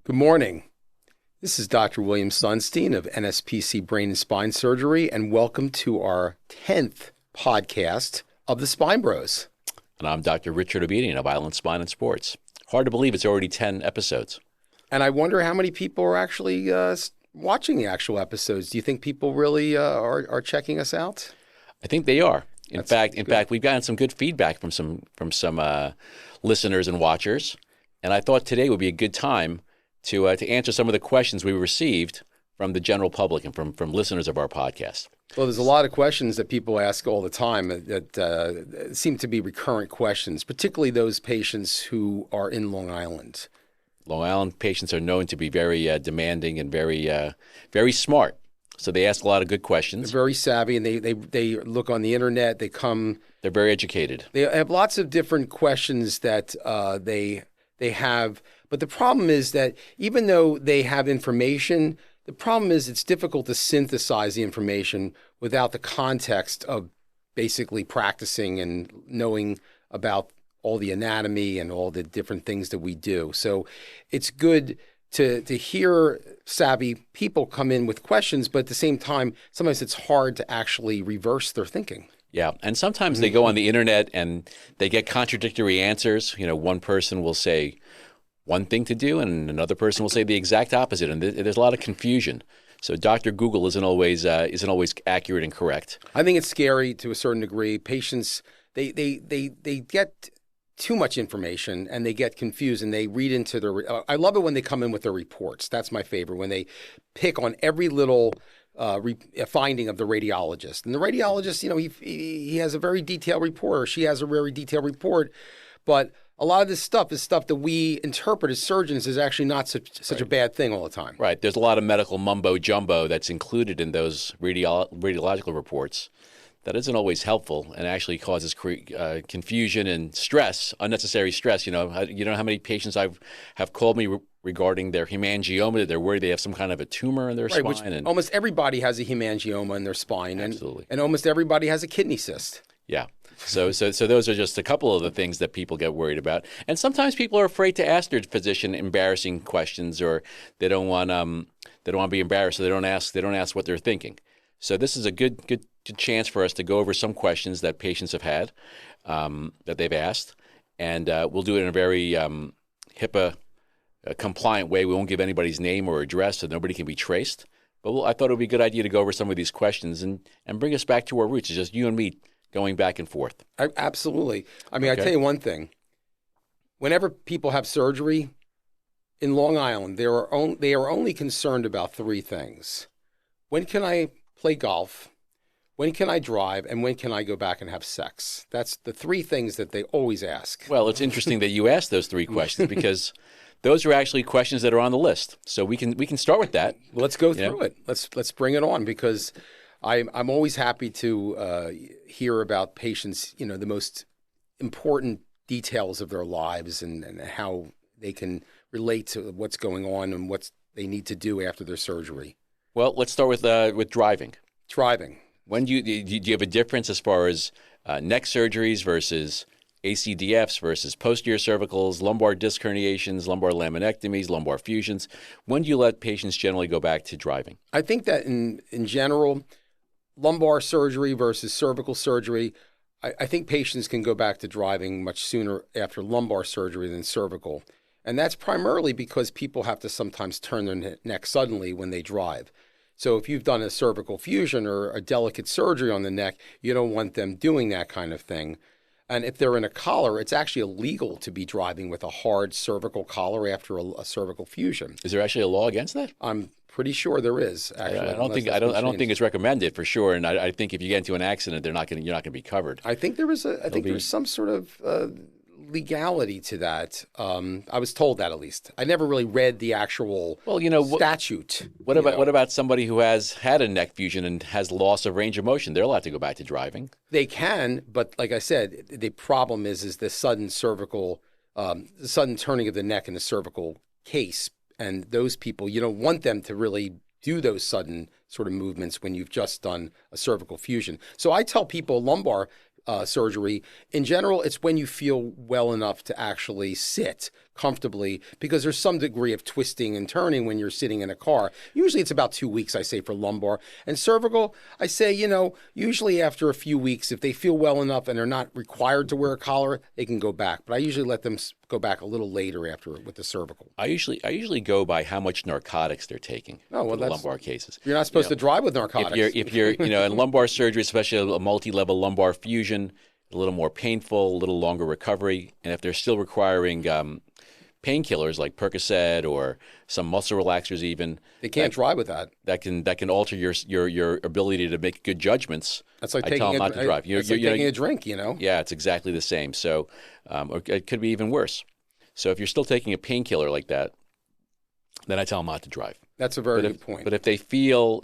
Good morning. This is Dr. William Sonstein of NSPC Brain and Spine Surgery, and welcome to our 10th podcast of the Spine Bros. And I'm Dr. Richard Obedian of Island Spine and Sports. Hard to believe it's already 10 episodes. And I wonder how many people are actually watching the actual episodes. Do you think people really are checking us out? I think they are. In fact, we've gotten some good feedback from some listeners and watchers, and I thought today would be a good time to answer some of the questions we received from the general public and from listeners of our podcast. Well, there's a lot of questions that people ask all the time that seem to be recurrent questions, particularly those patients who are in Long Island. Long Island patients are known to be very demanding and very smart. So they ask a lot of good questions. They're very savvy, and they look on the internet. They're very educated. They have lots of different questions that they have. But the problem is that even though they have information, the problem is it's difficult to synthesize the information without the context of basically practicing and knowing about all the anatomy and all the different things that we do. So it's good to hear savvy people come in with questions, but at the same time, sometimes it's hard to actually reverse their thinking. Yeah, and sometimes they go on the internet and they get contradictory answers. You know, one person will say one thing to do, and another person will say the exact opposite, and there's a lot of confusion. So Dr. Google isn't always accurate and correct. I think it's scary to a certain degree. Patients they get too much information and they get confused and they read into their. I love it when they come in with their reports. That's my favorite, when they pick on every little finding of the radiologist. And the radiologist, you know, he has a very detailed report, or she has a very detailed report, but a lot of this stuff is stuff that we interpret as surgeons is actually not such a bad thing all the time. Right. There's a lot of medical mumbo jumbo that's included in those radiological reports that isn't always helpful and actually causes confusion and stress, unnecessary stress. You know how many patients have called me regarding their hemangioma. They're worried they have some kind of a tumor in their spine. Which almost everybody has a hemangioma in their spine. Absolutely. And almost everybody has a kidney cyst. Yeah. So those are just a couple of the things that people get worried about. And sometimes people are afraid to ask their physician embarrassing questions, or they don't want to be embarrassed, so they don't ask what they're thinking. So this is a good chance for us to go over some questions that patients have had, that they've asked, and we'll do it in a very HIPAA compliant way. We won't give anybody's name or address, so nobody can be traced. But I thought it would be a good idea to go over some of these questions and bring us back to our roots. It's just you and me going back and forth. Absolutely. I mean, Okay. I tell you one thing. Whenever people have surgery in Long Island, they are only concerned about three things. When can I play golf? When can I drive? And when can I go back and have sex? That's the three things that they always ask. Well, it's interesting that you asked those three questions because those are actually questions that are on the list. So we can start with that. Well, let's go through it. Let's bring it on, because I'm always happy to hear about patients, you know, the most important details of their lives and how they can relate to what's going on and what they need to do after their surgery. Well, let's start with driving. Driving. When do you have a difference as far as neck surgeries versus ACDFs versus posterior cervicals, lumbar disc herniations, lumbar laminectomies, lumbar fusions? When do you let patients generally go back to driving? I think that in general, lumbar surgery versus cervical surgery, I think patients can go back to driving much sooner after lumbar surgery than cervical. And that's primarily because people have to sometimes turn their neck suddenly when they drive. So if you've done a cervical fusion or a delicate surgery on the neck, you don't want them doing that kind of thing. And if they're in a collar, it's actually illegal to be driving with a hard cervical collar after a cervical fusion. Is there actually a law against that? I'm pretty sure there is. Actually, I don't think it's recommended for sure. And I think if you get into an accident, you're not going to be covered. I think there was some sort of legality to that. I was told that, at least. I never really read the actual statute. What about somebody who has had a neck fusion and has loss of range of motion? They're allowed to go back to driving. They can, but like I said, the problem is the sudden cervical, the sudden turning of the neck in the cervical case. And those people, you don't want them to really do those sudden sort of movements when you've just done a cervical fusion. So I tell people lumbar surgery, in general, it's when you feel well enough to actually sit comfortably, because there's some degree of twisting and turning when you're sitting in a car. Usually it's about 2 weeks, I say, for lumbar. And cervical, I say, usually after a few weeks, if they feel well enough and they're not required to wear a collar, they can go back. But I usually let them go back a little later after with the cervical. I usually go by how much narcotics they're taking for the lumbar cases. You're not supposed to drive with narcotics. If you're in lumbar surgery, especially a multi-level lumbar fusion, a little more painful, a little longer recovery, and if they're still requiring painkillers like Percocet or some muscle relaxers, even they can't drive with that. That can alter your ability to make good judgments. That's like I tell them not to drive. It's like taking a drink, Yeah, it's exactly the same. So, or it could be even worse. So if you're still taking a painkiller like that, then I tell them not to drive. That's a very good point. But if they feel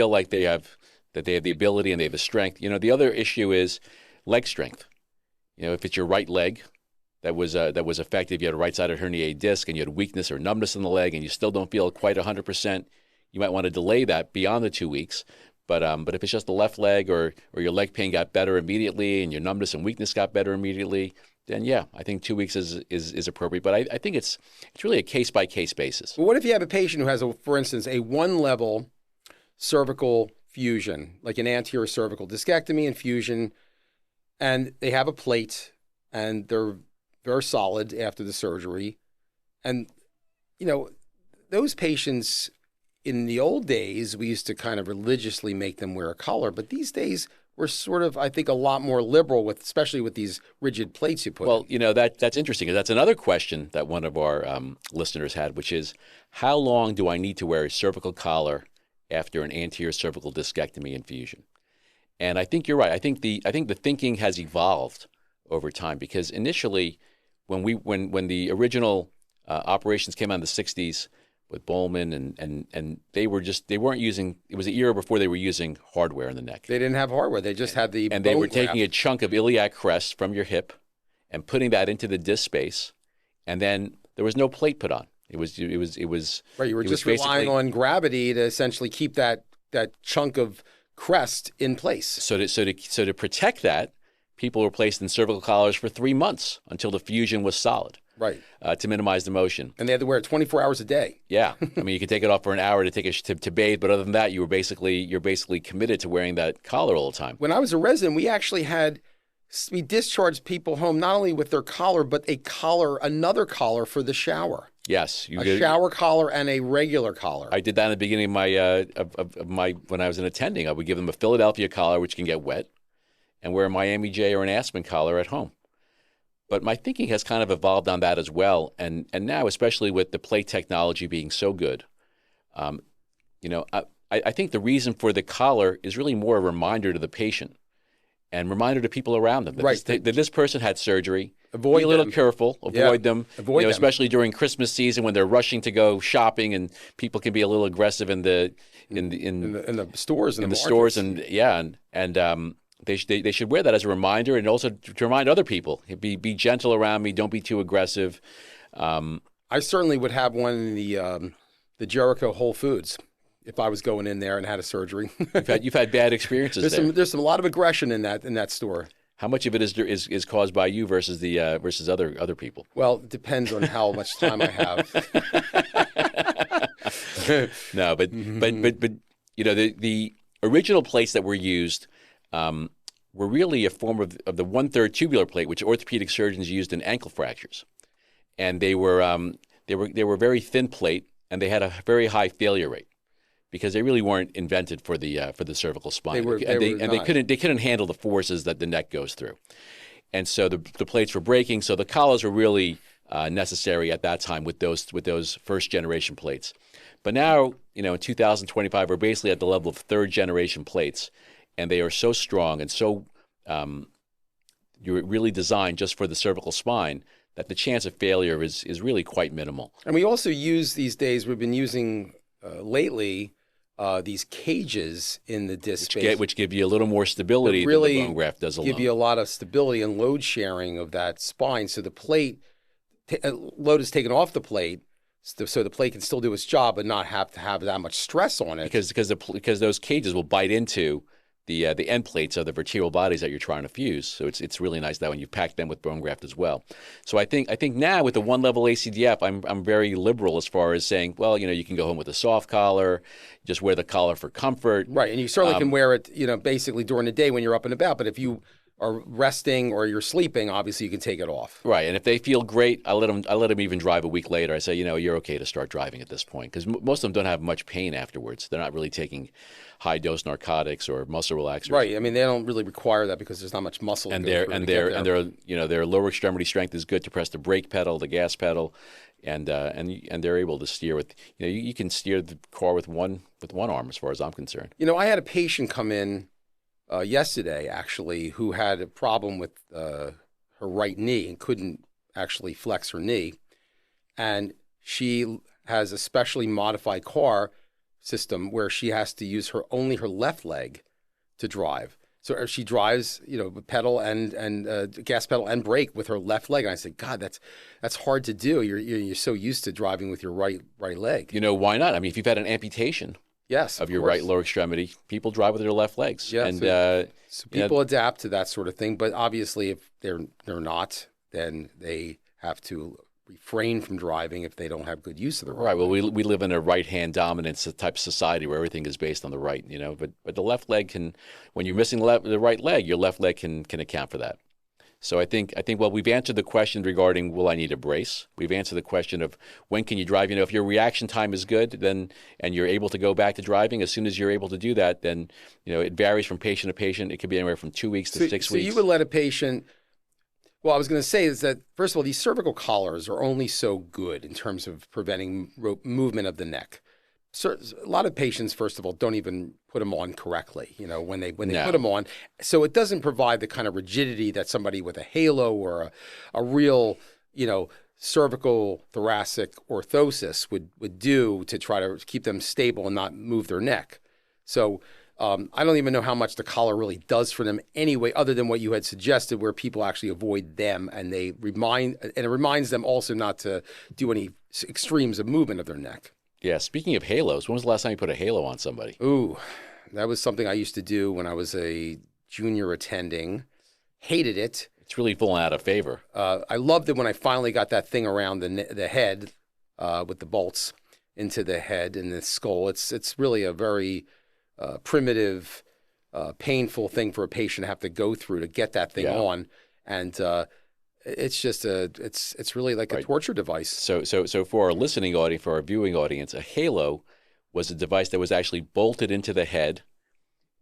like they have the ability and they have the strength, the other issue is leg strength. If it's your right leg that was affected, you had a right-sided herniated disc and you had weakness or numbness in the leg and you still don't feel quite 100%, you might want to delay that beyond the 2 weeks. But if it's just the left leg or your leg pain got better immediately and your numbness and weakness got better immediately, then yeah, I think 2 weeks is appropriate. But I think it's really a case-by-case basis. Well, what if you have a patient who has, for instance, a one-level cervical fusion, like an anterior cervical discectomy and fusion, and they have a plate and they're very solid after the surgery. And, those patients, in the old days, we used to kind of religiously make them wear a collar. But these days, we're sort of, I think, a lot more liberal, especially with these rigid plates you put in. Well, that's interesting. Because that's another question that one of our listeners had, which is, how long do I need to wear a cervical collar after an anterior cervical discectomy and fusion? And I think you're right. I think the thinking has evolved over time, because initially, when the original operations came out in the 60s with Bowman and they weren't using, it was an era before they were using hardware in the neck. They didn't have hardware. They just had the and they were taking a chunk of iliac crest from your hip and putting that into the disc space, and then there was no plate put on. It was right. You were just relying on gravity to essentially keep that chunk of crest in place. So to protect that, people were placed in cervical collars for 3 months until the fusion was solid. Right. To minimize the motion. And they had to wear it 24 hours a day. Yeah. I mean, you could take it off for an hour to bathe, but other than that, you're basically committed to wearing that collar all the time. When I was a resident, we discharged people home not only with their collar, but another collar for the shower. Yes. A shower collar and a regular collar. I did that in the beginning of my when I was an attending. I would give them a Philadelphia collar, which can get wet, and wear a Miami J or an Aspen collar at home. But my thinking has kind of evolved on that as well. And now, especially with the plate technology being so good, I think the reason for the collar is really more a reminder to the patient and reminder to people around them that this person had surgery. Be a little careful. Avoid them. Avoid them. Especially during Christmas season when they're rushing to go shopping and people can be a little aggressive in the stores and in the stores and They should wear that as a reminder, and also to remind other people, be gentle around me. Don't be too aggressive. I certainly would have one in the Jericho Whole Foods if I was going in there and had a surgery. You've had bad experiences there. There's a lot of aggression in that store. How much of it is caused by you versus other people? Well, it depends on how much time I have. No, but the original plates that were used were really a form of the 1/3 tubular plate, which orthopedic surgeons used in ankle fractures, and they were very thin plate, and they had a very high failure rate because they really weren't invented for the cervical spine. They couldn't handle the forces that the neck goes through, and so the plates were breaking. So the collars were really necessary at that time with those first generation plates. But now, in 2025, we're basically at the level of third generation plates. And they are so strong and so you're really designed just for the cervical spine that the chance of failure is really quite minimal. And we also use these days, we've been using lately these cages in the disc space. Which give you a little more stability than the bone graft does alone. Give you a lot of stability and load sharing of that spine. So the plate, load is taken off the plate, so the plate can still do its job but not have to have that much stress on it. Because those cages will bite into the end plates of the vertebral bodies that you're trying to fuse. So it's really nice that when you pack them with bone graft as well. So I think now with the one level ACDF, I'm very liberal as far as saying, well, you can go home with a soft collar, just wear the collar for comfort. Right, and you certainly can wear it, basically during the day when you're up and about. But if you are resting or you're sleeping, obviously you can take it off. Right, and if they feel great, I let them even drive a week later. I say, you're okay to start driving at this point, because most of them don't have much pain afterwards. They're not really taking high dose narcotics or muscle relaxers. Right, I mean they don't really require that because there's not much muscle. And their lower extremity strength is good to press the brake pedal, the gas pedal, and they're able to steer with. You can steer the car with one arm, as far as I'm concerned. I had a patient come in yesterday, actually, who had a problem with her right knee and couldn't actually flex her knee. And she has a specially modified car system where she has to use only her left leg to drive. So she drives, pedal and gas pedal and brake with her left leg. And I said, God, that's hard to do. You're so used to driving with your right leg. Why not? I mean, if you've had an amputation, yes, of your right lower extremity, people drive with their left legs. Yeah, and so people adapt to that sort of thing. But obviously, if they're not, then they have to refrain from driving if they don't have good use of the right. Well, we live in a right-hand dominance type society where everything is based on the right. But the left leg can, when you're missing the right leg, your left leg can account for that. So I think well, we've answered the question regarding will I need a brace? We've answered the question of when can you drive? If your reaction time is good, then and you're able to go back to driving, as soon as you're able to do that, then it varies from patient to patient. It could be anywhere from 2 weeks to 6 weeks. So you would let a patient. Well, I was going to say is that first of all, these cervical collars are only so good in terms of preventing movement of the neck. So a lot of patients, first of all, don't even put them on correctly, when they put them on. So it doesn't provide the kind of rigidity that somebody with a halo or a real, cervical thoracic orthosis would do to try to keep them stable and not move their neck. So I don't even know how much the collar really does for them anyway, other than what you had suggested, where people actually avoid them and it reminds them also not to do any extremes of movement of their neck. Yeah, speaking of halos, when was the last time you put a halo on somebody? Ooh, that was something I used to do when I was a junior attending. Hated it. It's really fallen out of favor. I loved it when I finally got that thing around the head with the bolts into the head and the skull. It's really a very primitive, painful thing for a patient to have to go through to get that thing on. And it's just it's really like a torture device. So for our listening audience, for our viewing audience, a halo was a device that was actually bolted into the head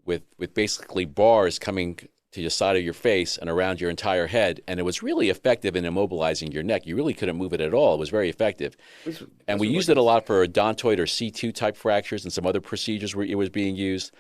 with basically bars coming to the side of your face and around your entire head, and it was really effective in immobilizing your neck. You really couldn't move it at all. It was very effective. And we used it a lot for odontoid or C2 type fractures and some other procedures where it was being used.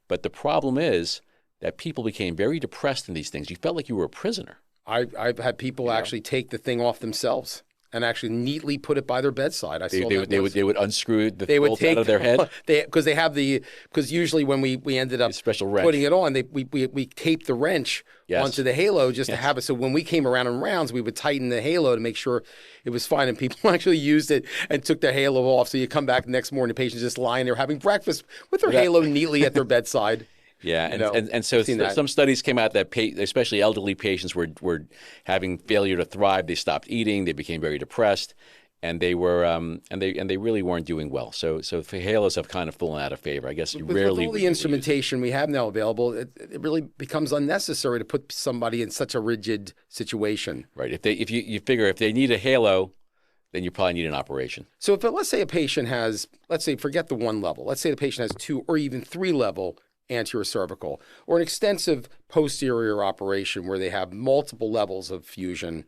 But the problem is that people became very depressed in these things. You felt like you were a prisoner. I've had people actually take the thing off themselves and actually neatly put it by their bedside. They would unscrew the bolts out of their head because usually when we ended up special wrench. Putting it on, we taped the wrench onto the halo just to have it. So when we came around in rounds, we would tighten the halo to make sure it was fine. And people actually used it and took their halo off. So you come back the next morning, the patient's just lying there having breakfast with their halo neatly at their bedside. Yeah, and so some studies came out that especially elderly patients were having failure to thrive. They stopped eating. They became very depressed, and they were and they really weren't doing well. So halos have kind of fallen out of favor. I guess with all the instrumentation we have now available, it really becomes unnecessary to put somebody in such a rigid situation. Right. If you figure if they need a halo, then you probably need an operation. So let's say a patient has, forget the one level. Let's say the patient has 2 or even 3 level anterior cervical, or an extensive posterior operation where they have multiple levels of fusion.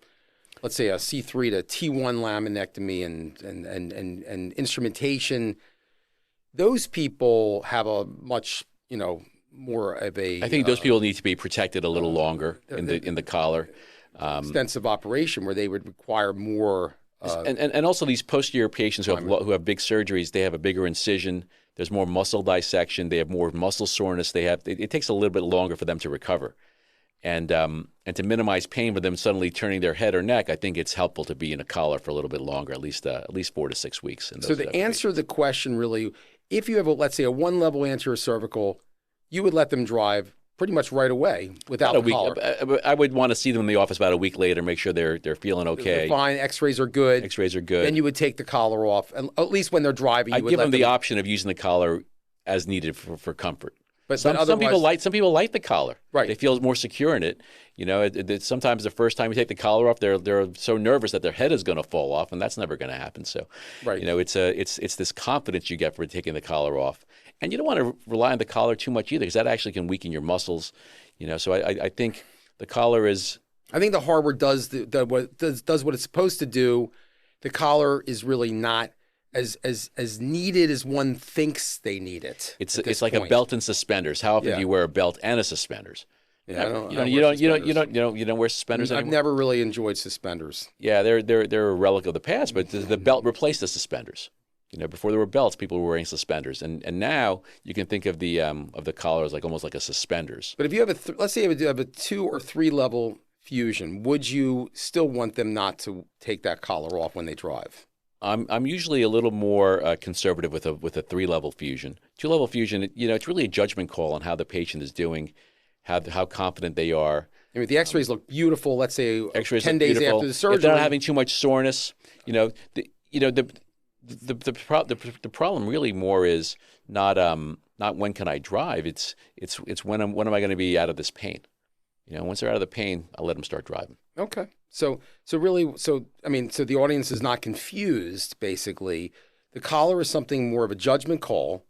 Let's say a C3 to T1 laminectomy and instrumentation. Those people have a much more of a. I think those people need to be protected a little longer in the collar. Extensive operation where they would require more. And also these posterior patients who have big surgeries, they have a bigger incision. There's more muscle dissection. They have more muscle soreness. It takes a little bit longer for them to recover, and to minimize pain for them suddenly turning their head or neck, I think it's helpful to be in a collar for a little bit longer, at least 4 to 6 weeks. So to answer the question, really, if you have let's say a 1 level anterior cervical you would let them drive pretty much right away without About a the week. collar. I would want to see them in the office about a week later, make sure they're feeling okay. They're fine. X-rays are good. X-rays are good. Then you would take the collar off, and at least when they're driving, you I'd would give let them the option of using the collar as needed for comfort. But some people like the collar. Right. They feel more secure in it. You know, sometimes the first time you take the collar off, they're so nervous that their head is going to fall off, and that's never going to happen. So, Right. you know, it's this confidence you get for taking the collar off, and you don't want to rely on the collar too much either, because that actually can weaken your muscles. You know, so I think the collar is. I think the hardware does what it's supposed to do. The collar is really not as needed as one thinks they need it. It's like a belt and suspenders. How often do you wear a belt and a suspenders? Yeah, you don't wear suspenders anymore? I've never really enjoyed suspenders. Yeah, they're a relic of the past, but the belt replaced the suspenders. You know, before there were belts, people were wearing suspenders, and now you can think of the collar as almost like a suspenders. But if you have let's say you have a 2 or 3 level fusion, would you still want them not to take that collar off when they drive? I'm usually a little more conservative with a 3-level fusion. 2-level fusion, you know, it's really a judgment call on how the patient is doing, how confident they are. I mean, the X-rays look beautiful. Let's say X-rays 10 days beautiful. after the surgery, If they're not having too much soreness, the problem really more is not when can I drive. It's when am I going to be out of this pain. You know, once they're out of the pain, I'll let them start driving. Okay. So the audience is not confused, basically. The collar is something more of a judgment call,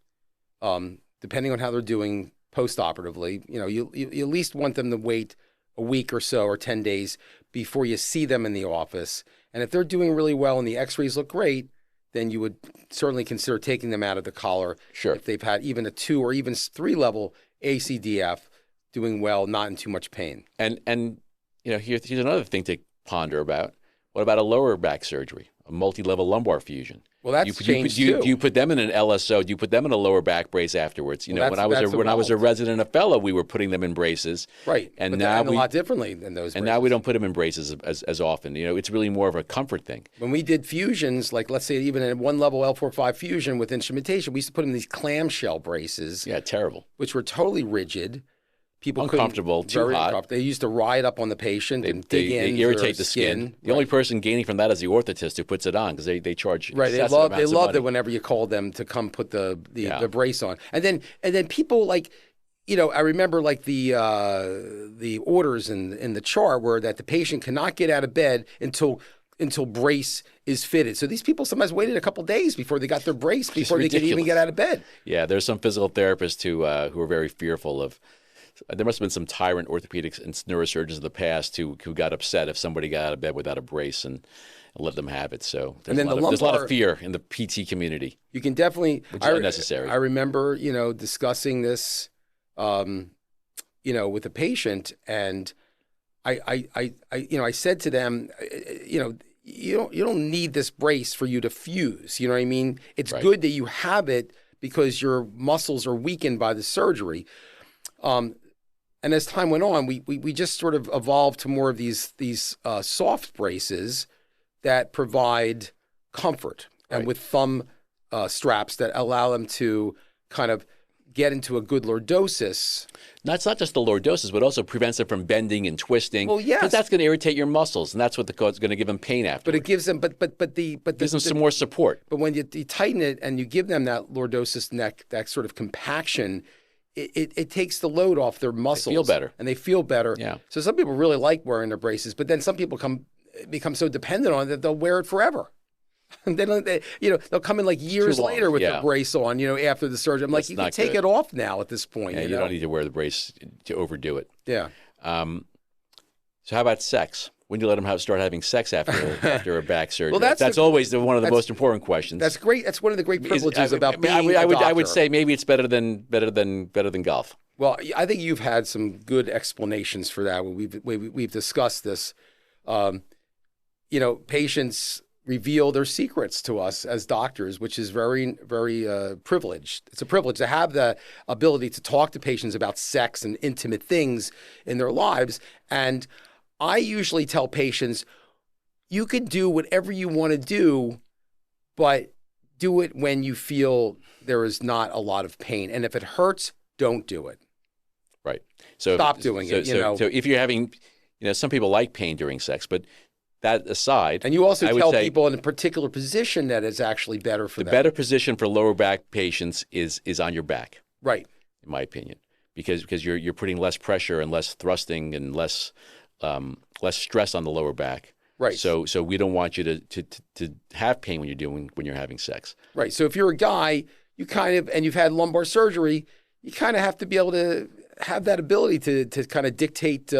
depending on how they're doing post-operatively. You know, you at least want them to wait a week or so or 10 days before you see them in the office. And if they're doing really well and the X-rays look great, then you would certainly consider taking them out of the collar. Sure. If they've had even a 2 or even 3 level ACDF, doing well, not in too much pain. And you know, here's another thing to ponder about. What about a lower back surgery, a multi-level lumbar fusion? Well, that's changed too. Do you put them in an LSO? Do you put them in a lower back brace afterwards? You know, when I was a resident, a fellow, we were putting them in braces. Right. And now a lot differently than those. And braces. now we don't put them in braces as often. You know, it's really more of a comfort thing. When we did fusions, like let's say even in a 1-level L4-5 fusion with instrumentation, we used to put in these clamshell braces. Yeah, terrible. Which were totally rigid. People uncomfortable, too hot. They used to ride up on the patient and dig in. They irritate the skin. The only person gaining from that is the orthotist who puts it on, because they charge. Right. They loved it whenever you called them to come put the brace on. And then people like, you know, I remember like the orders in the chart were that the patient cannot get out of bed until brace is fitted. So these people sometimes waited a couple days before they got their brace before they could even get out of bed. Yeah, there's some physical therapists who are very fearful of. There must have been some tyrant orthopedics and neurosurgeons of the past who got upset if somebody got out of bed without a brace and let them have it. So there's a lot of fear in the PT community. You can definitely, which is unnecessary. I remember, you know, discussing this, you know, with a patient, and I said to them, you know, you don't need this brace for you to fuse. You know what I mean? It's good that you have it because your muscles are weakened by the surgery. And as time went on, we just sort of evolved to more of these soft braces that provide comfort, and with thumb straps that allow them to kind of get into a good lordosis. It's not just the lordosis, but also prevents them from bending and twisting. Well, yes, because that's going to irritate your muscles, and that's what is going to give them pain after. But it gives them, gives them some more support. But when you tighten it and you give them that lordosis neck, that sort of compaction, it takes the load off their muscles. They feel better. And they feel better. Yeah. So some people really like wearing their braces, but then some people become so dependent on it that they'll wear it forever. And they'll come in like years later with the brace on, you know, after the surgery. I'm like, you can take it off now at this point. Yeah, you don't need to wear the brace to overdo it. Yeah. So how about sex? When do you let them start having sex after a back surgery? Well, that's always one of the most important questions. That's great. That's one of the great privileges about being a doctor. I would say maybe it's better than golf. Well, I think you've had some good explanations for that. We've discussed this. You know, patients reveal their secrets to us as doctors, which is very, very privileged. It's a privilege to have the ability to talk to patients about sex and intimate things in their lives. And I usually tell patients, you can do whatever you want to do, but do it when you feel there is not a lot of pain. And if it hurts, don't do it. Right. So Stop doing it. So if you're having, some people like pain during sex, but that aside, and you also I would tell say people in a particular position that is actually better for the them. better position for lower back patients is on your back, Right. in my opinion, because you're putting less pressure and less thrusting and less stress on the lower back. Right. So we don't want you to have pain when you're having sex. Right. So if you're a guy, and you've had lumbar surgery, you kind of have to be able to have that ability to kind of dictate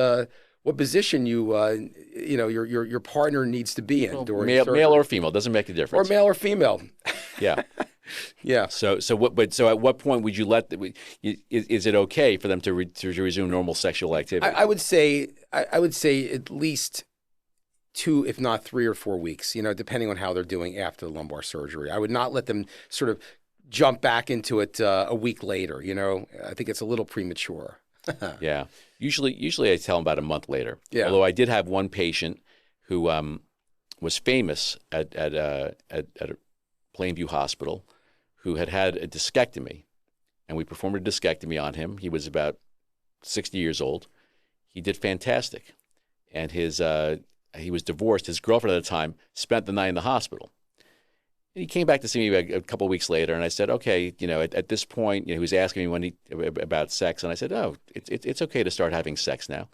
what position your partner needs to be in during surgery. Male or female, doesn't make a difference. Or male or female. Yeah. Yeah. So at what point would you is it okay for them to resume normal sexual activity? I would say at least 2, if not 3 or 4 weeks, depending on how they're doing after the lumbar surgery. I would not let them sort of jump back into it a week later. I think it's a little premature. Yeah. Usually I tell them about a month later. Yeah. Although I did have one patient who was famous at Plainview Hospital who had a discectomy, and we performed a discectomy on him. He was about 60 years old. He did fantastic. And he was divorced. His girlfriend at the time spent the night in the hospital. And he came back to see me a couple of weeks later, and I said, okay, at this point, he was asking me about sex, and I said, oh, it's okay to start having sex now.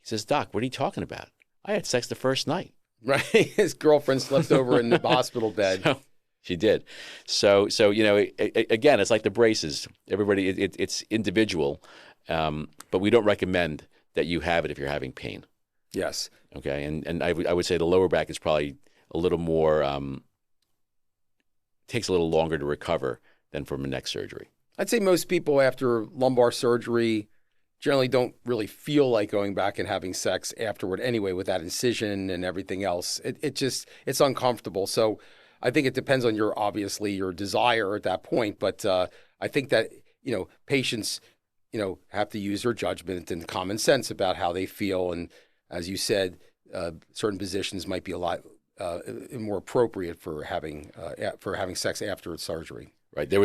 He says, Doc, what are you talking about? I had sex the first night. Right. His girlfriend slept over in the hospital bed. So, she did. So again, it's like the braces. Everybody, it's individual, but we don't recommend that you have it if you're having pain. Yes. Okay, and I would say the lower back is probably a little more takes a little longer to recover than from a neck surgery. I'd say most people after lumbar surgery generally don't really feel like going back and having sex afterward anyway, with that incision and everything else. It's uncomfortable. So I think it depends on your desire at that point. But I think that, patients, have to use their judgment and common sense about how they feel. And as you said, certain positions might be a lot more appropriate for having sex after surgery. Right. There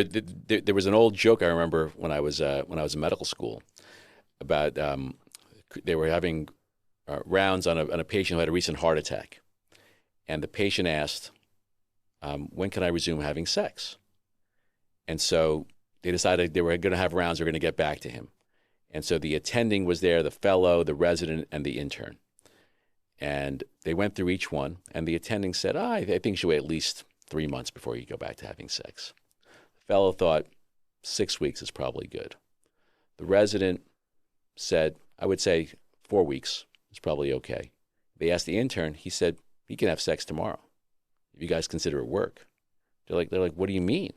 was an old joke I remember when I was in medical school about they were having rounds on a patient who had a recent heart attack, and the patient asked, when can I resume having sex? And so they decided they were going to have rounds. They were going to get back to him. And so the attending was there, the fellow, the resident, and the intern. And they went through each one, and the attending said, I think you should wait at least 3 months before you go back to having sex. The fellow thought 6 weeks is probably good. The resident said, I would say 4 weeks is probably okay. They asked the intern, he said, he can have sex tomorrow. If you guys consider it work. They're like, what do you mean?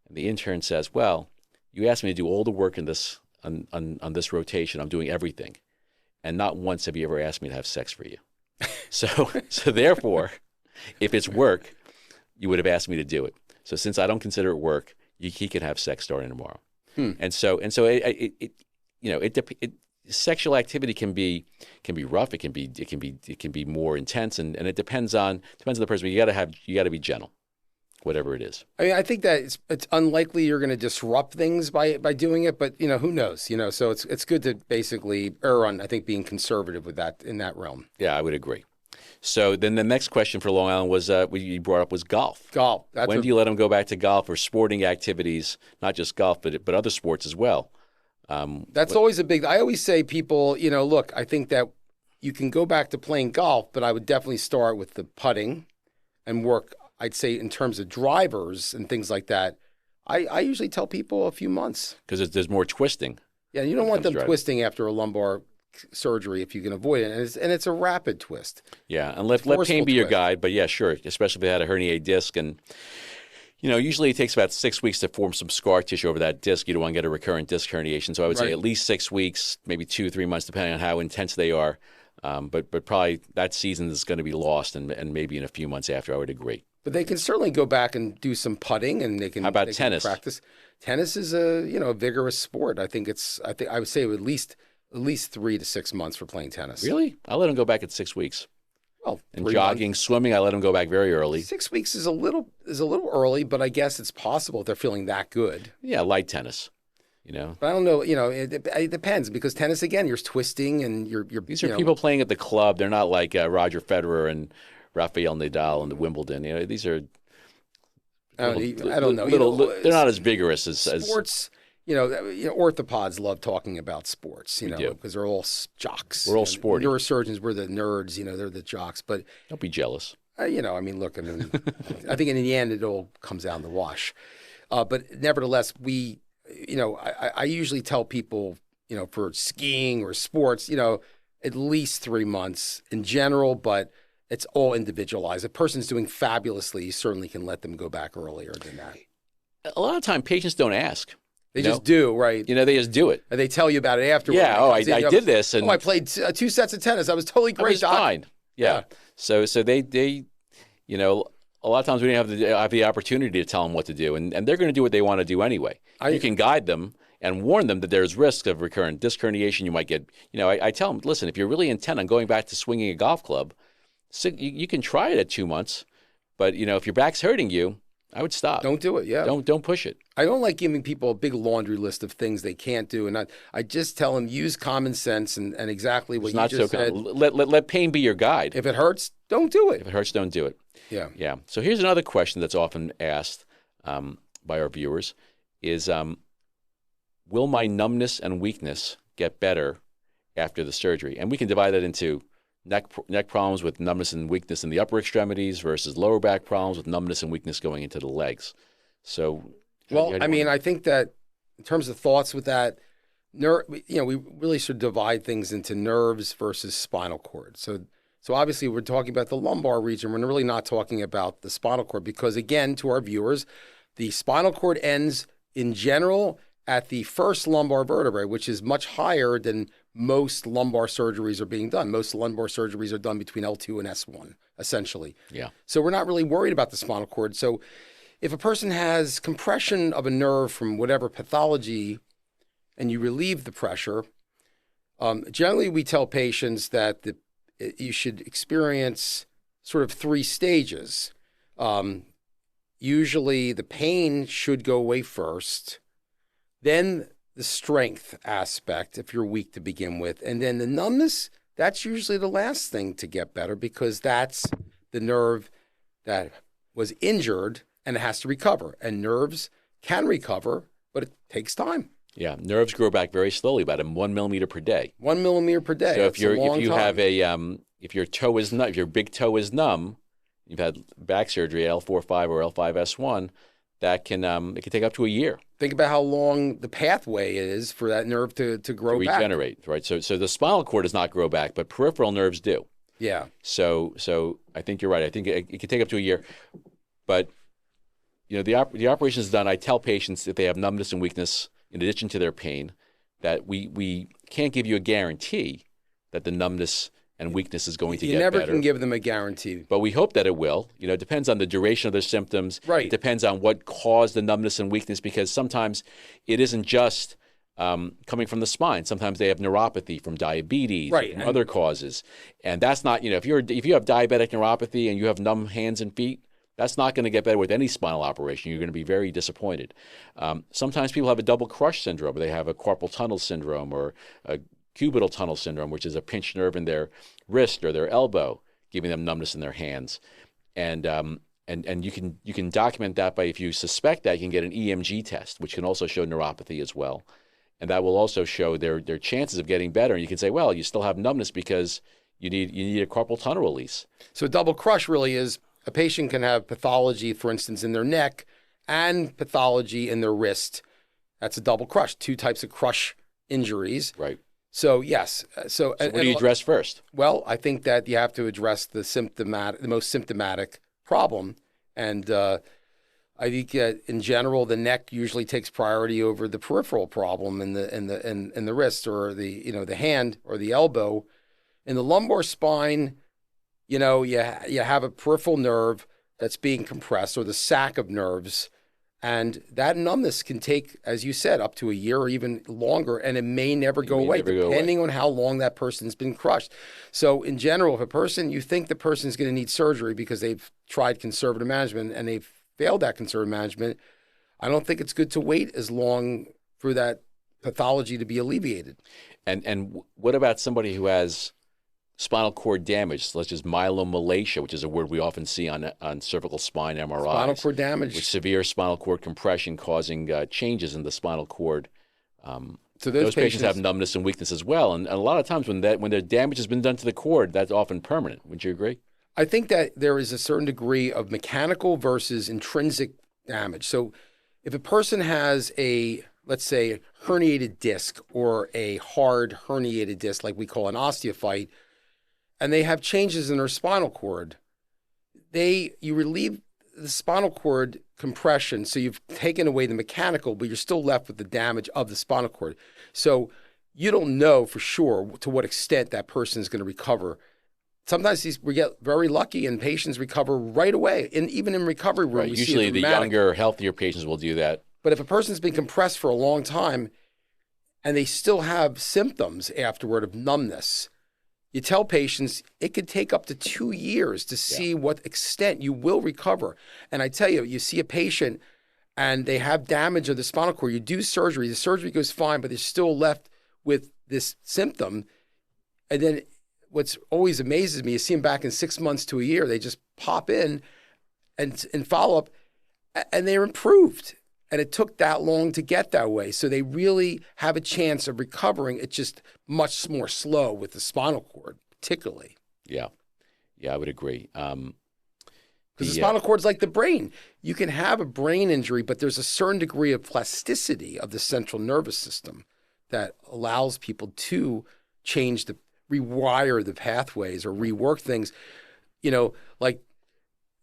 And the intern says, well, you asked me to do all the work in this on this rotation. I'm doing everything. And not once have you ever asked me to have sex for you. So therefore, if it's work, you would have asked me to do it. So since I don't consider it work, he can have sex starting tomorrow. And so sexual activity can be rough. It can be more intense, and it depends on the person. But you got to be gentle, whatever it is. I mean, I think that it's unlikely you're going to disrupt things by doing it, but who knows? So it's good to basically err on, I think, being conservative with that in that realm. Yeah, I would agree. So then the next question for Long Island was you brought up was golf. Golf. When do you let them go back to golf or sporting activities, not just golf, but other sports as well? That's always a big. I always say people, look, I think that you can go back to playing golf, but I would definitely start with the putting and work. I'd say in terms of drivers and things like that, I usually tell people a few months. Because there's more twisting. Yeah, you don't want them twisting after a lumbar surgery if you can avoid it. And it's a rapid twist. Yeah, and let pain be your guide. But yeah, sure, especially if they had a herniated disc. And, usually it takes about 6 weeks to form some scar tissue over that disc. You don't want to get a recurrent disc herniation. So I would say at least 6 weeks, maybe 2-3 months, depending on how intense they are. But probably that season is going to be lost, and maybe in a few months after, I would agree. But they can certainly go back and do some putting, and they can. How about tennis? Practice. Tennis is a vigorous sport. I think I would say at least 3 to 6 months for playing tennis. Really? I let them go back at 6 weeks. Well, and jogging, swimming, I let them go back very early. 6 weeks is a little early, but I guess it's possible if they're feeling that good. Yeah, light tennis. But I don't know, it depends because tennis, again, you're twisting and you're These are people playing at the club. They're not like Roger Federer and Rafael Nadal in the Wimbledon. These are I don't know. They're not as vigorous as sports. Orthopods love talking about sports, because they're all jocks. We're all sporty. Neurosurgeons, we're the nerds, they're the jocks. But don't be jealous. Look, I think in the end it all comes out in the wash. But nevertheless, I usually tell people, for skiing or sports, at least 3 months in general, but it's all individualized. If a person's doing fabulously, you certainly can let them go back earlier than that. A lot of time, patients don't ask. They just do, right? They just do it. And they tell you about it afterwards. Yeah, I did this. And I played 2 sets of tennis. I was totally great. It was fine. Yeah. So they a lot of times we don't have the opportunity to tell them what to do, and they're going to do what they want to do anyway. You can guide them and warn them that there's risk of recurrent disc herniation. You might get, I tell them, listen, if you're really intent on going back to swinging a golf club, you can try it at 2 months, but if your back's hurting you, I would stop. Don't do it. Yeah. Don't push it. I don't like giving people a big laundry list of things they can't do, and I just tell them use common sense and exactly what you just said. Let pain be your guide. If it hurts, don't do it. If it hurts, don't do it. Yeah. Yeah. So here's another question that's often asked by our viewers is, will my numbness and weakness get better after the surgery? And we can divide that into neck problems with numbness and weakness in the upper extremities versus lower back problems with numbness and weakness going into the legs. So, I think that in terms of thoughts with that, we really should divide things into nerves versus spinal cord. So obviously we're talking about the lumbar region. We're really not talking about the spinal cord because, again, to our viewers, the spinal cord ends in general at the first lumbar vertebrae, which is much higher than most lumbar surgeries are being done. Most lumbar surgeries are done between L2 and S1, essentially. Yeah. So we're not really worried about the spinal cord. So if a person has compression of a nerve from whatever pathology and you relieve the pressure, generally we tell patients that you should experience sort of 3 stages. Usually the pain should go away first, then the strength aspect if you're weak to begin with, and then the numbness, that's usually the last thing to get better because that's the nerve that was injured and it has to recover. And nerves can recover, but it takes time. Yeah, nerves grow back very slowly, about 1 millimeter per day. 1 millimeter per day. So if your big toe is numb, you've had back surgery, L4-5 or L5-S1, that it can take up to a year. Think about how long the pathway is for that nerve to grow back. Regenerate, right? So the spinal cord does not grow back, but peripheral nerves do. Yeah. So I think you're right. I think it can take up to a year, but the operation is done. I tell patients if they have numbness and weakness in addition to their pain, that we can't give you a guarantee that the numbness and weakness is going to get better. You never can give them a guarantee. But we hope that it will. It depends on the duration of their symptoms. Right. It depends on what caused the numbness and weakness because sometimes it isn't just coming from the spine. Sometimes they have neuropathy from diabetes, right, from other causes. And that's not, if you have diabetic neuropathy and you have numb hands and feet, that's not going to get better with any spinal operation. You're going to be very disappointed. Sometimes people have a double crush syndrome. They have a carpal tunnel syndrome or a cubital tunnel syndrome, which is a pinched nerve in their wrist or their elbow, giving them numbness in their hands. And you can document that by, if you suspect that, you can get an EMG test, which can also show neuropathy as well. And that will also show their chances of getting better. And you can say, well, you still have numbness because you need a carpal tunnel release. So double crush really is a patient can have pathology, for instance, in their neck and pathology in their wrist. That's a double crush, 2 types of crush injuries. Right. So yes. So what do you address first? Well, I think that you have to address the most symptomatic problem, and I think in general the neck usually takes priority over the peripheral problem in the wrist or the hand or the elbow. In the lumbar spine, you have a peripheral nerve that's being compressed or the sac of nerves. And that numbness can take, as you said, up to a year or even longer, and it may never go away, depending on how long that person's been crushed. So in general, if you think the person's going to need surgery because they've tried conservative management and they've failed that conservative management, I don't think it's good to wait as long for that pathology to be alleviated. And what about somebody who has spinal cord damage, such as myelomalacia, which is a word we often see on cervical spine MRIs? Spinal cord damage. With severe spinal cord compression causing changes in the spinal cord. So those patients have numbness and weakness as well. And a lot of times when their damage has been done to the cord, that's often permanent. Wouldn't you agree? I think that there is a certain degree of mechanical versus intrinsic damage. So if a person has let's say, herniated disc or a hard herniated disc, like we call an osteophyte, and they have changes in their spinal cord, you relieve the spinal cord compression, so you've taken away the mechanical, but you're still left with the damage of the spinal cord. So you don't know for sure to what extent that person is going to recover. Sometimes we get very lucky and patients recover right away. And even in recovery room, right. we Usually see the younger, healthier patients will do that. But if a person's been compressed for a long time and they still have symptoms afterward of numbness, you tell patients it could take up to 2 years to see what extent you will recover. And I tell you, you see a patient and they have damage of the spinal cord, you do surgery, the surgery goes fine, but they're still left with this symptom. And then what's always amazes me is see them back in 6 months to a year. They just pop in and follow up and they're improved. And it took that long to get that way. So they really have a chance of recovering. It's just much more slow with the spinal cord, particularly. Yeah. Yeah, I would agree. Because the spinal cord's like the brain. You can have a brain injury, but there's a certain degree of plasticity of the central nervous system that allows people to rewire the pathways or rework things. Like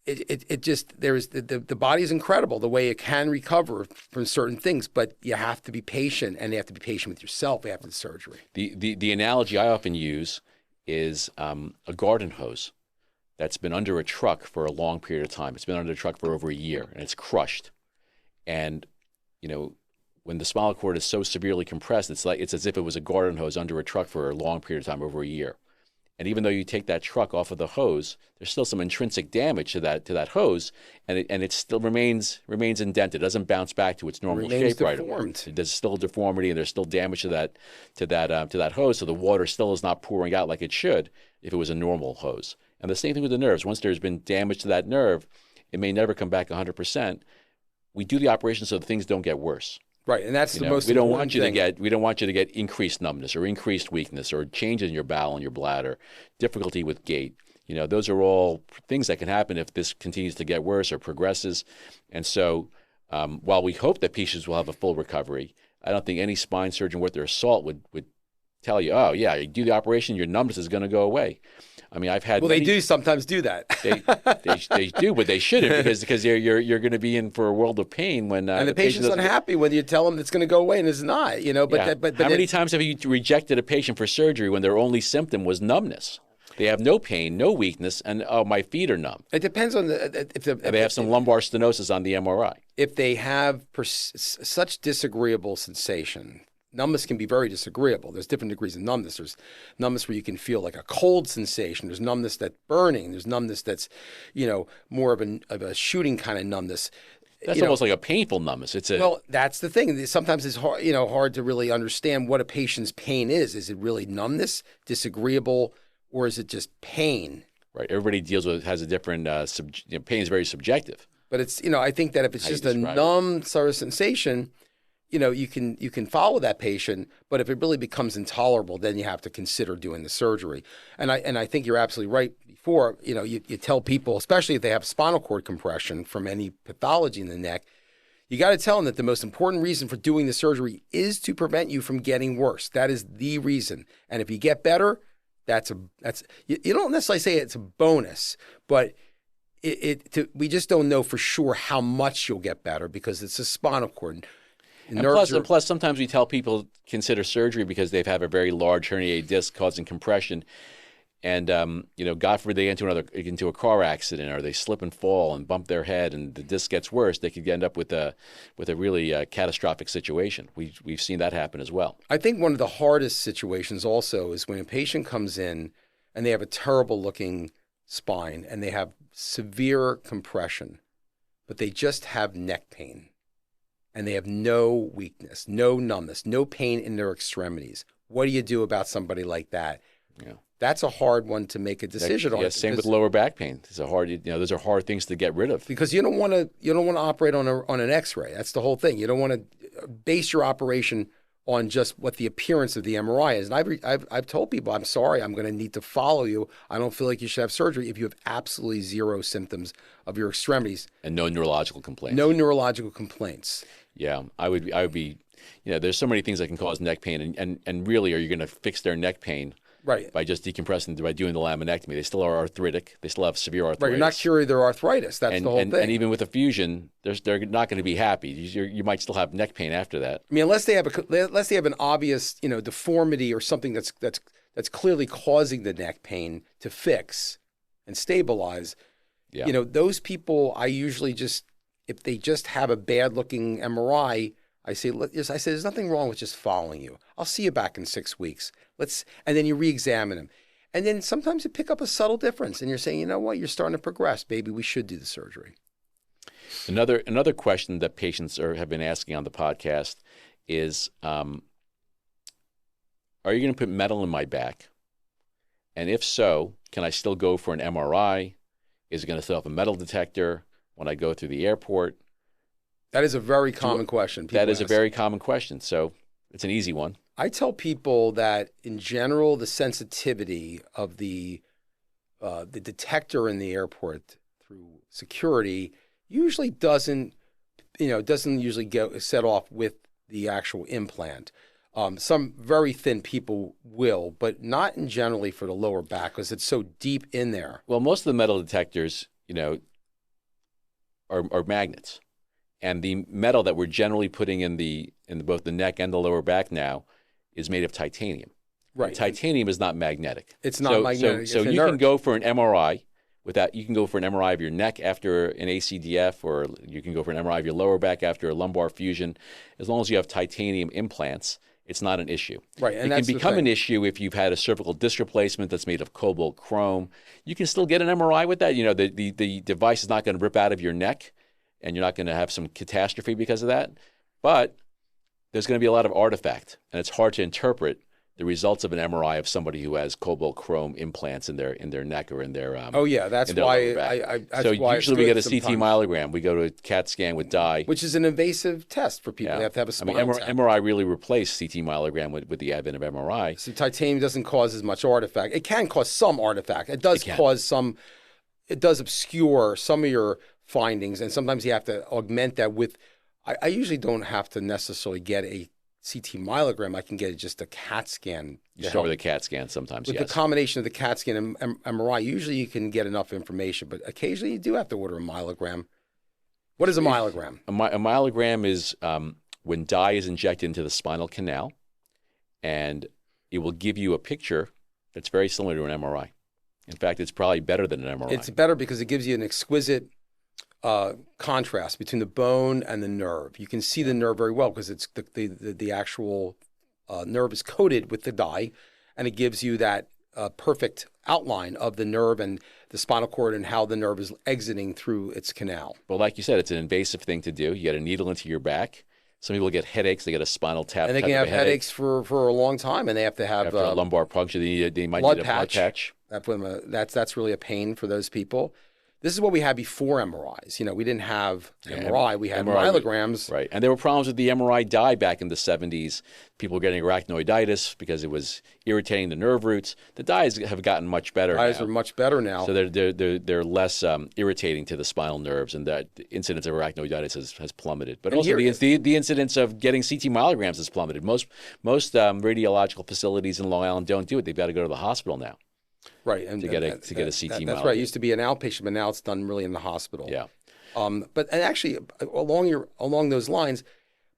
it just, the body is incredible the way it can recover from certain things, but you have to be patient, and you have to be patient with yourself after the surgery. The analogy I often use is a garden hose that's been under a truck for a long period of time. It's been under a truck for over a year and it's crushed. And, when the spinal cord is so severely compressed, it's as if it was a garden hose under a truck for a long period of time, over a year. And even though you take that truck off of the hose, there's still some intrinsic damage to that hose, and it still remains indented. It doesn't bounce back to its normal shape right away. There's still a deformity, and there's still damage to that hose. So the water still is not pouring out like it should if it was a normal hose. And the same thing with the nerves. Once there's been damage to that nerve, it may never come back 100%. We do the operation so that things don't get worse. Right, and that's the most we don't important thing. We don't want you to get increased numbness or increased weakness or changes in your bowel and your bladder, difficulty with gait. Those are all things that can happen if this continues to get worse or progresses. And so while we hope that patients will have a full recovery, I don't think any spine surgeon worth their salt would tell you, oh, yeah, you do the operation, your numbness is going to go away. I mean, I've had. Well, they do sometimes do that. they do, but they shouldn't because you're going to be in for a world of pain when and the patient's unhappy when you tell them it's going to go away and it's not. But how many times have you rejected a patient for surgery when their only symptom was numbness? They have no pain, no weakness, and my feet are numb. It depends on if they have some lumbar stenosis on the MRI. If they have such disagreeable sensation. Numbness can be very disagreeable. There's different degrees of numbness. There's numbness where you can feel like a cold sensation. There's numbness that's burning. There's numbness that's, more of a shooting kind of numbness. That's almost like a painful numbness. Well, that's the thing. Sometimes it's hard, hard to really understand what a patient's pain is. Is it really numbness, disagreeable, or is it just pain? Right. Everybody has a different. Pain is very subjective. But it's I think that if it's just a numb sort of sensation. You can follow that patient, but if it really becomes intolerable, then you have to consider doing the surgery. And I think you're absolutely right. Before, you tell people, especially if they have spinal cord compression from any pathology in the neck, you got to tell them that the most important reason for doing the surgery is to prevent you from getting worse. That is the reason. And if you get better, you don't necessarily say it's a bonus, but we just don't know for sure how much you'll get better because it's a spinal cord. And plus, sometimes we tell people consider surgery because they've had a very large herniated disc causing compression, and God forbid they get into a car accident or they slip and fall and bump their head and the disc gets worse. They could end up with a really catastrophic situation. We've seen that happen as well. I think one of the hardest situations also is when a patient comes in and they have a terrible looking spine and they have severe compression, but they just have neck pain. and they have no weakness, no numbness, no pain in their extremities. What do you do about somebody like that? Yeah. That's a hard one to make a decision on. Yeah, same with lower back pain. It's a hard, those are hard things to get rid of. Because you don't want to operate on an X-ray. That's the whole thing. You don't want to base your operation on just what the appearance of the MRI is. And I've told people, I'm sorry, I'm going to need to follow you. I don't feel like you should have surgery if you have absolutely zero symptoms of your extremities and no neurological complaints. No neurological complaints. Yeah, I would be. There's so many things that can cause neck pain, and really, are you going to fix their neck pain? Right. By just decompressing, by doing the laminectomy? They still are arthritic. They still have severe arthritis. Right. You're not curing their arthritis. That's the whole thing. And even with a fusion, they're not going to be happy. You might still have neck pain after that. I mean, unless they have an obvious, deformity or something that's clearly causing the neck pain to fix and stabilize. Yeah. Those people, I usually just, if they just have a bad looking MRI, I say, there's nothing wrong with just following you. I'll see you back in 6 weeks. And then you re-examine them. And then sometimes you pick up a subtle difference and you're saying, you know what, you're starting to progress. Maybe we should do the surgery. Another question that patients have been asking on the podcast is, are you going to put metal in my back? And if so, can I still go for an MRI? Is it going to throw up a metal detector when I go through the airport? That is a very common question. That is a very common question. So it's an easy one. I tell people that in general, the sensitivity of the detector in the airport through security usually doesn't usually get set off with the actual implant. Some very thin people will, but not in generally for the lower back because it's so deep in there. Well, most of the metal detectors, are magnets. And the metal that we're generally putting in both the neck and the lower back now is made of titanium. Right. And titanium is not magnetic. It's not magnetic. So you can go for an MRI you can go for an MRI of your neck after an ACDF, or you can go for an MRI of your lower back after a lumbar fusion. As long as you have titanium implants, it's not an issue. Right. And it can become an issue if you've had a cervical disc replacement that's made of cobalt chrome. You can still get an MRI with that. The device is not going to rip out of your neck, and you're not going to have some catastrophe because of that. But there's going to be a lot of artifact, and it's hard to interpret the results of an MRI of somebody who has cobalt chrome implants in their neck or in their that's why so usually we get a CT myelogram. We go to a CAT scan with dye, which is an invasive test for people. Yeah. They have to have a spinal tap. MRI really replaced CT myelogram with the advent of MRI. So titanium doesn't cause as much artifact. It can cause some artifact. It does cause some. It does obscure some of your findings, and sometimes you have to augment that with. I usually don't have to necessarily get a CT myelogram. I can get just a CAT scan. You start with a CAT scan sometimes. With the combination of the CAT scan and MRI, usually you can get enough information, but occasionally you do have to order a myelogram. What is a myelogram? A myelogram is when dye is injected into the spinal canal, and it will give you a picture that's very similar to an MRI. In fact, it's probably better than an MRI. It's better because it gives you an exquisite contrast between the bone and the nerve. You can see the nerve very well because it's the actual nerve is coated with the dye, and it gives you that perfect outline of the nerve and the spinal cord and how the nerve is exiting through its canal. Well, like you said, it's an invasive thing to do. You get a needle into your back. Some people get headaches. They get a spinal tap. And they can have headaches for a long time, and they have to have after a lumbar puncture. They might blood need a blood patch. That's really a pain for those people. This is what we had before MRIs. We didn't have MRI. We had myelograms. Right. And there were problems with the MRI dye back in the 70s. People were getting arachnoiditis because it was irritating the nerve roots. The dyes have gotten much better now. Dyes are much better now. So they're less irritating to the spinal nerves, and the incidence of arachnoiditis has plummeted. But also the incidence of getting CT myelograms has plummeted. Most radiological facilities in Long Island don't do it. They've got to go to the hospital now. Right, and to get a CT myelogram. That's right. It used to be an outpatient, but now it's done really in the hospital. Yeah. But actually, along those lines,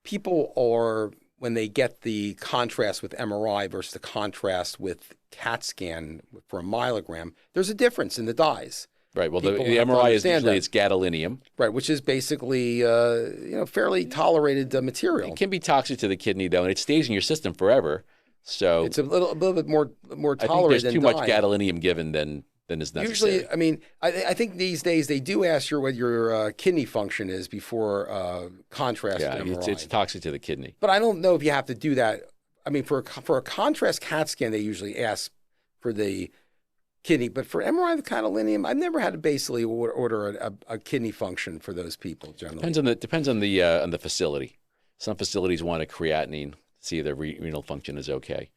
people are, when they get the contrast with MRI versus the contrast with CAT scan for a myelogram, there's a difference in the dyes. Right. Well, the MRI is usually it's gadolinium. Right, which is basically fairly tolerated material. It can be toxic to the kidney though, and it stays in your system forever. So it's a little bit more tolerated. I think there's too much gadolinium given than than is necessary. Usually, I mean, I think these days they do ask you what your kidney function is before contrast MRI. It's toxic to the kidney. But I don't know if you have to do that. I mean, for a contrast CAT scan, they usually ask for the kidney. But for MRI of the gadolinium, I've never had to basically order a kidney function for those people generally. Depends on the facility. Some facilities want a creatinine, see if their renal function is okay.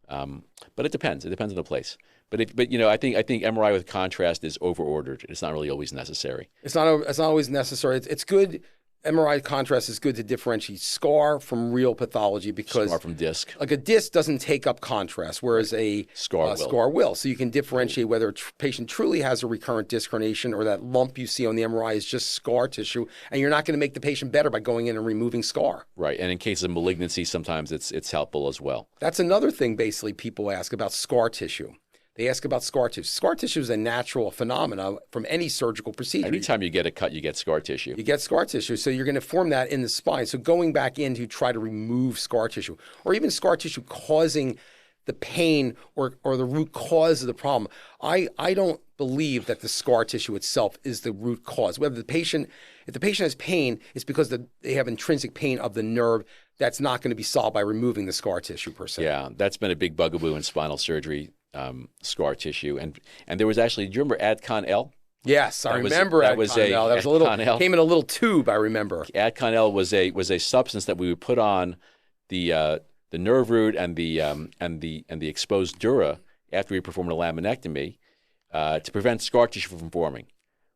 But it depends. It depends on the place. But I think MRI with contrast is overordered. It's not really always necessary. It's not always necessary. It's good. MRI contrast is good to differentiate scar from real pathology because scar from disc. Like a disc doesn't take up contrast, whereas a scar will. So you can differentiate whether a patient truly has a recurrent disc herniation or that lump you see on the MRI is just scar tissue, and you're not going to make the patient better by going in and removing scar. Right, and in case of malignancy, sometimes it's helpful as well. That's another thing basically people ask about scar tissue. They ask about scar tissue. Scar tissue is a natural phenomenon from any surgical procedure. Anytime you get a cut, you get scar tissue. You get scar tissue, so you're going to form that in the spine. So going back in to try to remove scar tissue, or even scar tissue causing the pain or the root cause of the problem. I don't believe that the scar tissue itself is the root cause. If the patient has pain, it's because they have intrinsic pain of the nerve that's not going to be solved by removing the scar tissue per se. Yeah, that's been a big bugaboo in spinal surgery. Scar tissue, and there was actually, do you remember Adcon-L? Yes, I remember Adcon-L. That was a little came in a little tube. I remember. Adcon-L was a substance that we would put on the nerve root and the exposed dura after we performed a laminectomy to prevent scar tissue from forming.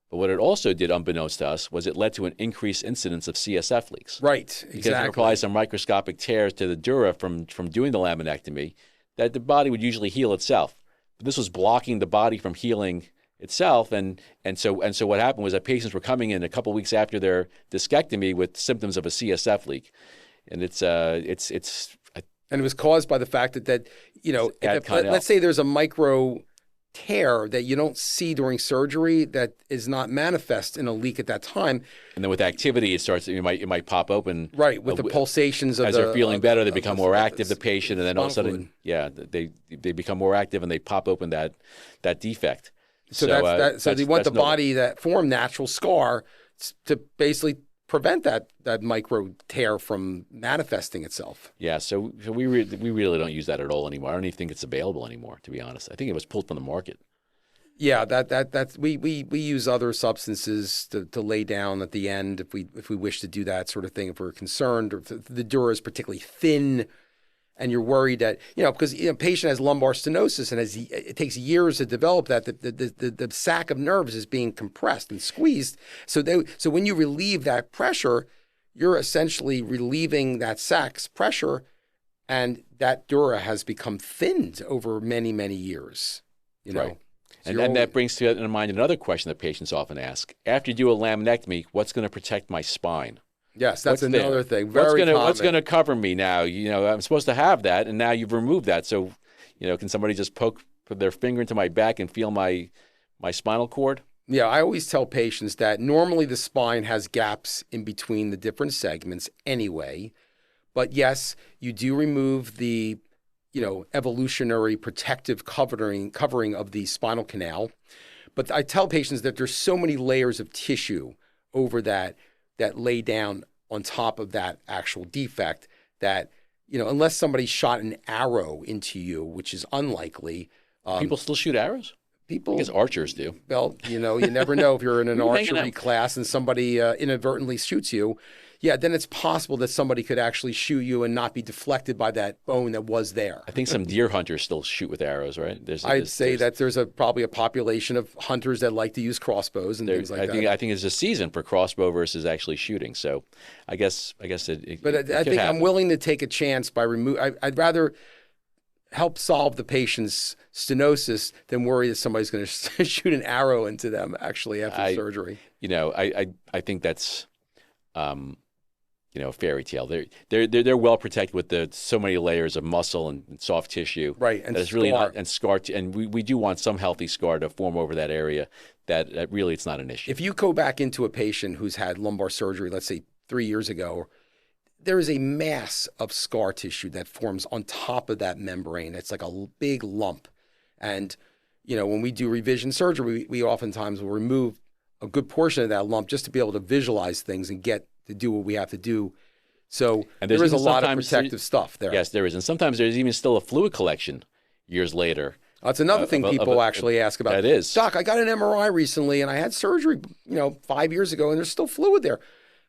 But what it also did, unbeknownst to us, was it led to an increased incidence of CSF leaks. Right, exactly. Because it applies some microscopic tears to the dura from doing the laminectomy, that the body would usually heal itself. But this was blocking the body from healing itself, and so what happened was that patients were coming in a couple of weeks after their discectomy with symptoms of a CSF leak, and and it was caused by the fact that let's say there's a micro tear that you don't see during surgery that is not manifest in a leak at that time. And then with activity, it might pop open. Right, with the pulsations as they're feeling better, they become more active, the patient, and then all of a sudden, they become more active and they pop open that defect. So they want the body that formed natural scar to basically prevent that micro tear from manifesting itself. Yeah, so we really don't use that at all anymore. I don't even think it's available anymore, to be honest. I think it was pulled from the market. Yeah, that's we use other substances to lay down at the end if we wish to do that sort of thing, if we're concerned, or if the dura is particularly thin and you're worried that, because a patient has lumbar stenosis and it takes years to develop that, the sac of nerves is being compressed and squeezed. So when you relieve that pressure, you're essentially relieving that sac's pressure, and that dura has become thinned over many, many years. Right. So and that brings to mind another question that patients often ask. After you do a laminectomy, what's going to protect my spine? Yes, that's another thing. Very common. What's going to cover me now? I'm supposed to have that, and now you've removed that. So, can somebody just put their finger into my back and feel my spinal cord? Yeah, I always tell patients that normally the spine has gaps in between the different segments anyway. But yes, you do remove the, evolutionary protective covering of the spinal canal. But I tell patients that there's so many layers of tissue over that lay down on top of that actual defect that, unless somebody shot an arrow into you, which is unlikely. People still shoot arrows? I guess archers do. Well, you never know if you're in an archery class and somebody inadvertently shoots you. Yeah, then it's possible that somebody could actually shoot you and not be deflected by that bone that was there. I think some deer hunters still shoot with arrows, right? I'd say that there's probably a population of hunters that like to use crossbows and things like that. I think it's a season for crossbow versus actually shooting. So I guess it But I think happen. I'm willing to take a chance by I'd rather help solve the patient's stenosis than worry that somebody's going to shoot an arrow into them actually after surgery. I think that's a fairy tale. They're well protected with so many layers of muscle and soft tissue. Right, and it's really not, and scar. And we do want some healthy scar to form over that area. That really it's not an issue. If you go back into a patient who's had lumbar surgery, let's say 3 years ago, there is a mass of scar tissue that forms on top of that membrane. It's like a big lump, and when we do revision surgery, we oftentimes will remove a good portion of that lump just to be able to visualize things and get to do what we have to do. So there is a lot of protective stuff there. Yes, there is. And sometimes there's even still a fluid collection years later. That's another thing people actually ask about. That is. Doc, I got an MRI recently and I had surgery, 5 years ago, and there's still fluid there.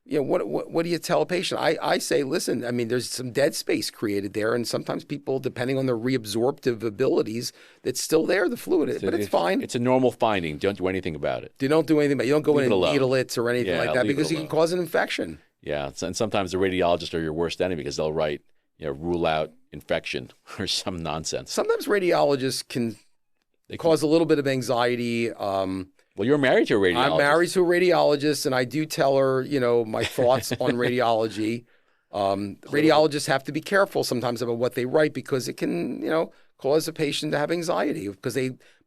What do you tell a patient? I say, listen, I mean, there's some dead space created there, and sometimes people, depending on their reabsorptive abilities, it's still there, the fluid, but it's fine. It's a normal finding. Don't do anything about it. You don't do anything about it. You don't go in and needle it or anything like that because you can cause an infection. Yeah, and sometimes the radiologists are your worst enemy because they'll write, rule out infection or some nonsense. Sometimes radiologists can cause a little bit of anxiety. Well, you're married to a radiologist. I'm married to a radiologist, and I do tell her, my thoughts on radiology. Radiologists have to be careful sometimes about what they write because it can, cause a patient to have anxiety because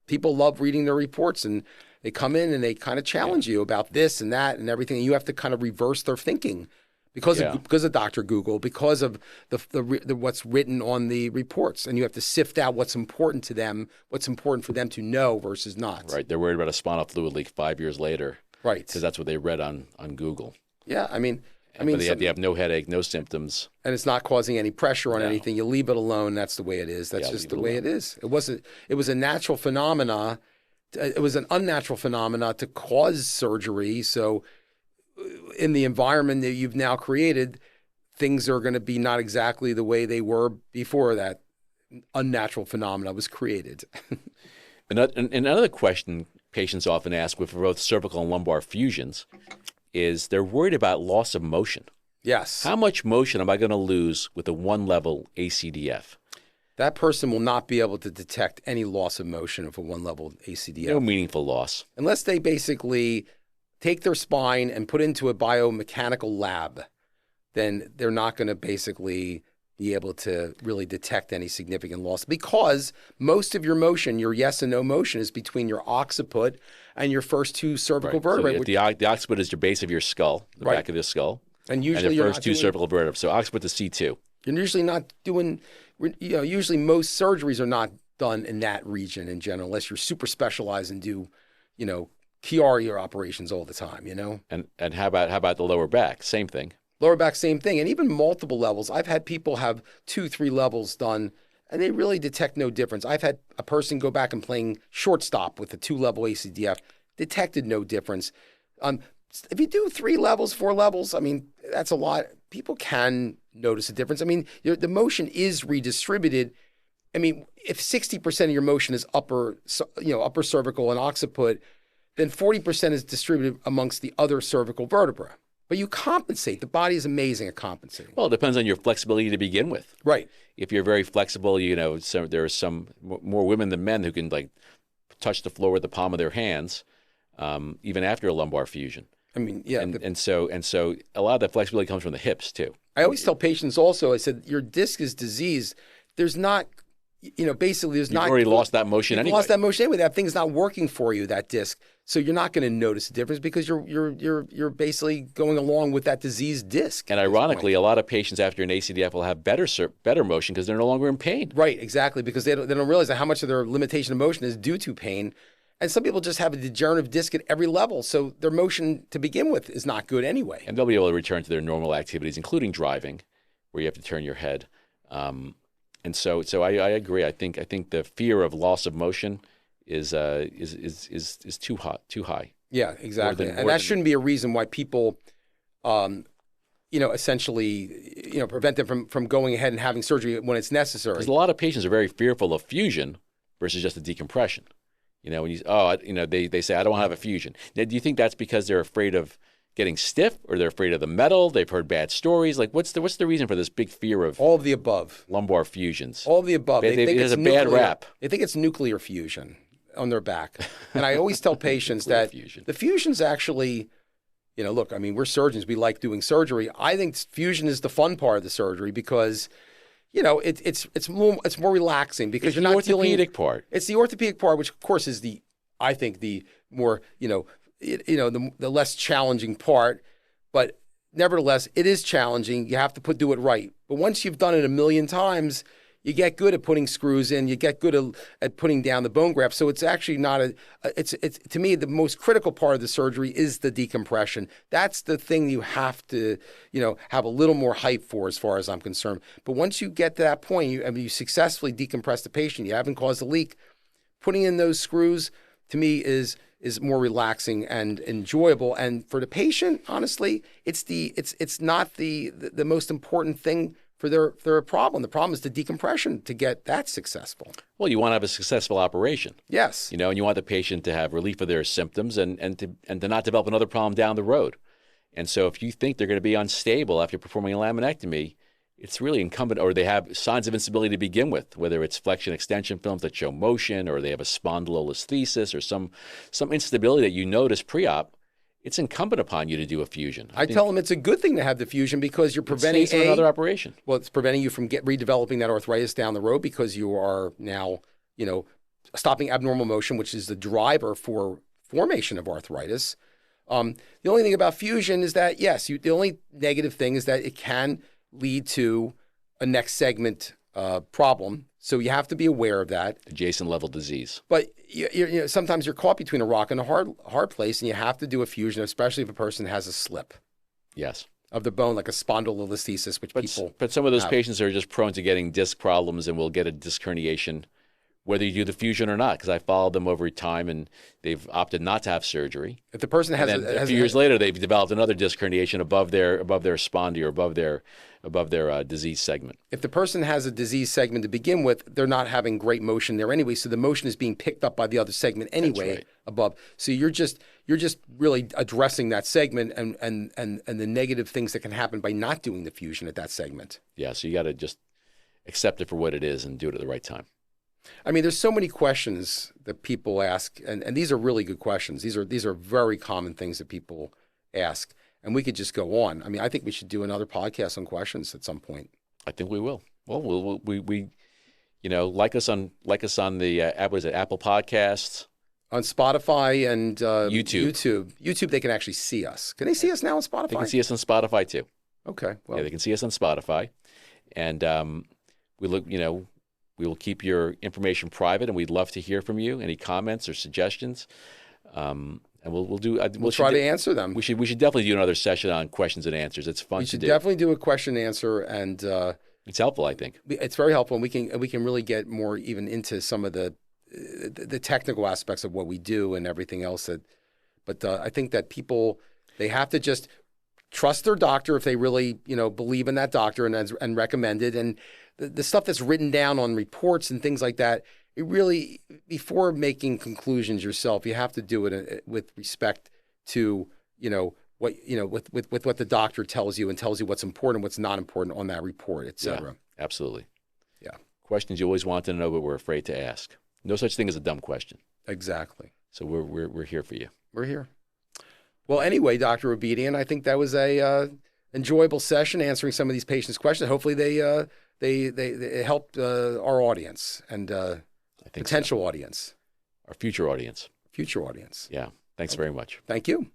people love reading their reports and they come in and they kind of challenge you about this and that and everything, and you have to kind of reverse their thinking. Because of Dr. Google, because of the what's written on the reports, and you have to sift out what's important to them, what's important for them to know versus not. Right, they're worried about a spinal fluid leak 5 years later. Right, because that's what they read on Google. Yeah, I mean, but they have no headache, no symptoms, and it's not causing any pressure on anything. You leave it alone. That's the way it is. That's just the way it is. It wasn't. It was a natural phenomena. It was an unnatural phenomena to cause surgery. So, in the environment that you've now created, things are going to be not exactly the way they were before that unnatural phenomena was created. Another question patients often ask with both cervical and lumbar fusions is they're worried about loss of motion. Yes. How much motion am I going to lose with a one-level ACDF? That person will not be able to detect any loss of motion of a one-level ACDF. No meaningful loss. Unless they basically take their spine and put into a biomechanical lab, then they're not going to basically be able to really detect any significant loss because most of your motion, your yes and no motion, is between your occiput and your first two cervical vertebrae. So the occiput is your base of your skull, the back of the skull, and usually the first two cervical vertebrae. So occiput to C2. You're usually not doing, usually most surgeries are not done in that region in general, unless you're super specialized and do, Chiari operations all the time, And how about the lower back? Same thing. Lower back, same thing. And even multiple levels. I've had people have 2-3 levels done, and they really detect no difference. I've had a person go back and playing shortstop with a 2-level ACDF, detected no difference. If you do 3 levels, 4 levels, I mean, that's a lot. People can notice a difference. I mean, the motion is redistributed. I mean, if 60% of your motion is upper cervical and occiput, then 40% is distributed amongst the other cervical vertebra. But you compensate. The body is amazing at compensating. Well, it depends on your flexibility to begin with. Right. If you're very flexible, so there are some more women than men who can touch the floor with the palm of their hands, even after a lumbar fusion. I mean, yeah. And so a lot of that flexibility comes from the hips too. I always tell patients also, I said, your disc is diseased. There's not, basically there's not. You've already lost that motion anyway. Lost that motion anyway. That thing's not working for you, that disc. So you're not going to notice a difference because you're basically going along with that diseased disc. And ironically, a lot of patients after an ACDF will have better motion because they're no longer in pain. Right, exactly, because they don't realize how much of their limitation of motion is due to pain. And some people just have a degenerative disc at every level, so their motion to begin with is not good anyway. And they'll be able to return to their normal activities, including driving, where you have to turn your head. And so I agree. I think the fear of loss of motion is too high. Yeah, exactly. And that shouldn't be a reason why people, essentially, prevent them from going ahead and having surgery when it's necessary. Because a lot of patients are very fearful of fusion versus just a decompression. When they say, I don't want to have a fusion. Now, do you think that's because they're afraid of getting stiff or they're afraid of the metal? They've heard bad stories. Like, what's the reason for this big fear of all of the above lumbar fusions? All of the above. They think it's a bad rap. They think it's nuclear fusion on their back. And I always tell patients that the fusion's actually, look, I mean, we're surgeons. We like doing surgery. I think fusion is the fun part of the surgery because it's more relaxing because you're not dealing. It's the orthopedic part. It's the orthopedic part, which of course is the more the less challenging part. But nevertheless, it is challenging. You have to do it right. But once you've done it a million times, you get good at putting screws in, you get good at putting down the bone graft. So it's actually not it's to me, the most critical part of the surgery is the decompression. That's the thing you have to, have a little more hype for, as far as I'm concerned. But once you get to that point, you successfully decompress the patient, you haven't caused a leak, putting in those screws, to me, is more relaxing and enjoyable. And for the patient, honestly, it's not the most important thing for their problem. The problem is the decompression to get that successful. Well, you want to have a successful operation. Yes. And you want the patient to have relief of their symptoms and to not develop another problem down the road. And so if you think they're going to be unstable after performing a laminectomy, it's really incumbent, or they have signs of instability to begin with, whether it's flexion extension films that show motion, or they have a spondylolisthesis, or some instability that you notice pre-op. It's incumbent upon you to do a fusion. I tell them it's a good thing to have the fusion, because you're preventing another operation. Well, it's preventing you from redeveloping that arthritis down the road, because you are now, stopping abnormal motion, which is the driver for formation of arthritis. The only thing about fusion is that, yes, the only negative thing is that it can lead to a next segment problem. So you have to be aware of that. Adjacent level disease. But sometimes you're caught between a rock and a hard place, and you have to do a fusion, especially if a person has a slip. Yes. Of the bone, like a spondylolisthesis, But some of those have. patients are just prone to getting disc problems and will get a disc herniation, whether you do the fusion or not, because I followed them over time and they've opted not to have surgery. If the person has a few years later, they've developed another disc herniation above their spondy, or above their disease segment. If the person has a disease segment to begin with, they're not having great motion there anyway, so the motion is being picked up by the other segment anyway. Right. Above. So you're just really addressing that segment and the negative things that can happen by not doing the fusion at that segment. Yeah, so you got to just accept it for what it is and do it at the right time. I mean, there's so many questions that people ask, and these are really good questions. These are very common things that people ask, and we could just go on. I mean, I think we should do another podcast on questions at some point. I think we will. Well, we like us on the Apple Podcasts, on Spotify and YouTube. YouTube, they can actually see us. Can they see us now on Spotify? They can see us on Spotify too. Okay. Well, yeah, they can see us on Spotify, and we will keep your information private, and we'd love to hear from you. Any comments or suggestions? And we'll try to answer them. We should definitely do another session on questions and answers. It's fun to do. We should definitely do a question and answer, and it's helpful, I think. It's very helpful, and we can really get more even into some of the technical aspects of what we do and everything else. But I think that people, they have to just trust their doctor if they really believe in that doctor and recommend it. And the stuff that's written down on reports and things like that, it really, before making conclusions yourself, you have to do it with respect to with what the doctor tells you, and tells you what's important, what's not important on that report, et cetera. Yeah, absolutely. Yeah. Questions you always want to know, but we're afraid to ask. No such thing as a dumb question. Exactly. So we're here for you. We're here. Well, anyway, Dr. Obedian, I think that was a enjoyable session answering some of these patients' questions. Hopefully, they helped our audience and potential audience, our future audience. Future audience. Yeah. Thanks very much. Thank you.